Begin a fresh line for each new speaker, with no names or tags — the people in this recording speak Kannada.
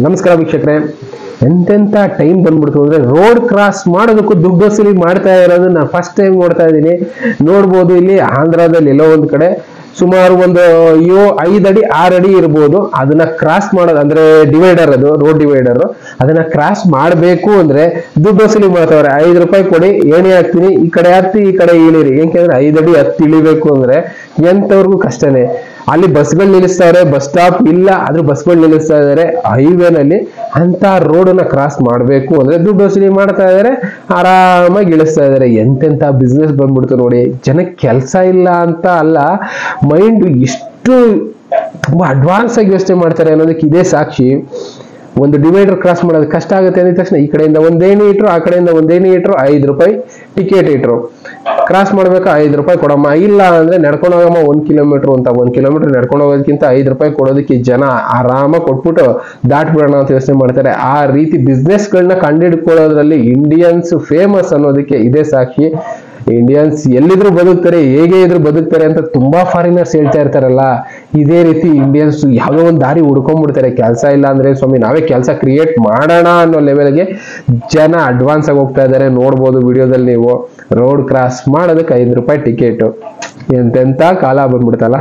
ನಮಸ್ಕಾರ ವೀಕ್ಷಕರೇ, ಎಂತೆಂತ ಟೈಮ್ ಬಂದ್ಬಿಡ್ತು ಅಂದ್ರೆ ರೋಡ್ ಕ್ರಾಸ್ ಮಾಡೋದಕ್ಕೂ ದುಡ್ಡು ವಸೂಲಿ ಮಾಡ್ತಾ ಇರೋದನ್ನ ನಾನು ಫಸ್ಟ್ ಟೈಮ್ ನೋಡ್ತಾ ಇದ್ದೀನಿ. ನೋಡ್ಬೋದು, ಇಲ್ಲಿ ಆಂಧ್ರದಲ್ಲಿ ಎಲ್ಲೋ ಒಂದ್ ಕಡೆ ಸುಮಾರು ಒಂದು 5 ಅಡಿ 6 ಅಡಿ ಇರ್ಬೋದು. ಅದನ್ನ ಕ್ರಾಸ್ ಮಾಡೋದು ಅಂದ್ರೆ ಡಿವೈಡರ್, ಅದು ರೋಡ್ ಡಿವೈಡರ್, ಅದನ್ನ ಕ್ರಾಸ್ ಮಾಡಬೇಕು ಅಂದ್ರೆ ದುಡ್ಡು ವಸೂಲಿ ಮಾಡ್ತಾವ್ರೆ. 5 ರೂಪಾಯಿ ಕೊಡಿ, ಏಣಿ ಹಾಕ್ತೀನಿ, ಈ ಕಡೆ ಹತ್ತಿ ಈ ಕಡೆ ಇಳಿರಿ. ಯಾಕೆಂದ್ರೆ 5 ಅಡಿ ಹತ್ತಿ ಇಳಿಬೇಕು ಅಂದ್ರೆ ಎಂತವ್ರಿಗೂ ಕಷ್ಟನೇ. ಅಲ್ಲಿ ಬಸ್ಗಳು ನಿಲ್ಲಿಸ್ತಾರೆ, ಬಸ್ ಸ್ಟಾಪ್ ಇಲ್ಲ ಆದ್ರೂ ಬಸ್ಗಳು ನಿಲ್ಲಿಸ್ತಾ ಇದಾರೆ ಹೈವೇನಲ್ಲಿ. ಅಂತ ರೋಡನ್ನ ಕ್ರಾಸ್ ಮಾಡಬೇಕು ಅಂದ್ರೆ ದುಡ್ಡು ವಸೂಲಿ ಮಾಡ್ತಾ ಇದಾರೆ, ಆರಾಮಾಗಿ ಇಳಿಸ್ತಾ ಇದಾರೆ. ಎಂತೆಂತ ಬಿಸ್ನೆಸ್ ಬಂದ್ಬಿಡ್ತು ನೋಡಿ. ಜನಕ್ಕೆ ಕೆಲಸ ಇಲ್ಲ ಅಂತ ಅಲ್ಲ, ಮೈಂಡ್ ಎಷ್ಟು ತುಂಬಾ ಅಡ್ವಾನ್ಸ್ ಆಗಿ ಯೋಚನೆ ಮಾಡ್ತಾರೆ ಅನ್ನೋದಕ್ಕೆ ಇದೇ ಸಾಕ್ಷಿ. ಒಂದು ಡಿವೈಡರ್ ಕ್ರಾಸ್ ಮಾಡೋದು ಕಷ್ಟ ಆಗುತ್ತೆ ಅಂದ ತಕ್ಷಣ ಈ ಕಡೆಯಿಂದ ಒಂದೇಣಿ ಇಟ್ರು, ಆ ಕಡೆಯಿಂದ ಒಂದೇಣಿ ಇಟ್ರು, 5 ರೂಪಾಯಿ ಟಿಕೆಟ್ ಇಟ್ರು. ಕ್ರಾಸ್ ಮಾಡ್ಬೇಕು 5 ರೂಪಾಯಿ ಕೊಡಮ್ಮ, ಇಲ್ಲ ಅಂದ್ರೆ ನಡ್ಕೊಂಡು ಹೋಗಮ್ಮ 1 ಕಿಲೋಮೀಟರ್ ಅಂತ. 1 ಕಿಲೋಮೀಟರ್ ನಡ್ಕೊಂಡು ಹೋಗೋದಕ್ಕಿಂತ 5 ರೂಪಾಯಿ ಕೊಡೋದಕ್ಕೆ ಜನ ಆರಾಮಾಗಿ ಕೊಟ್ಬಿಟ್ಟು ದಾಟ್ಬಿಡೋಣ ಅಂತ ಯೋಚನೆ ಮಾಡ್ತಾರೆ. ಆ ರೀತಿ ಬಿಸ್ನೆಸ್ ಗಳನ್ನ ಕಂಡುಹಿಡ್ಕೊಳ್ಳೋದ್ರಲ್ಲಿ ಇಂಡಿಯನ್ಸ್ ಫೇಮಸ್ ಅನ್ನೋದಕ್ಕೆ ಇದೇ ಸಾಕ್ಷಿ. ಇಂಡಿಯನ್ಸ್ ಎಲ್ಲಿದ್ರು ಬದುಕ್ತಾರೆ, ಹೇಗೆ ಇದ್ರು ಬದುಕ್ತಾರೆ ಅಂತ ತುಂಬಾ ಫಾರಿನರ್ಸ್ ಹೇಳ್ತಾ ಇರ್ತಾರಲ್ಲ, ಇದೇ ರೀತಿ ಇಂಡಿಯನ್ಸ್ ಯಾವುದೋ ಒಂದು ದಾರಿ ಹುಡ್ಕೊಂಡ್ಬಿಡ್ತಾರೆ. ಕೆಲಸ ಇಲ್ಲ ಅಂದ್ರೆ ಸ್ವಾಮಿ ನಾವೇ ಕೆಲಸ ಕ್ರಿಯೇಟ್ ಮಾಡೋಣ ಅನ್ನೋ ಲೆವೆಲ್ಗೆ ಜನ ಅಡ್ವಾನ್ಸ್ ಆಗಿ ಹೋಗ್ತಾ ಇದ್ದಾರೆ. ನೋಡ್ಬೋದು ವಿಡಿಯೋದಲ್ಲಿ ನೀವು, ರೋಡ್ ಕ್ರಾಸ್ ಮಾಡೋದಕ್ಕೆ 5 ರೂಪಾಯಿ ಟಿಕೆಟ್. ಎಂತೆಂತ ಕಾಲ ಬಂದ್ಬಿಡ್ತಲ್ಲ.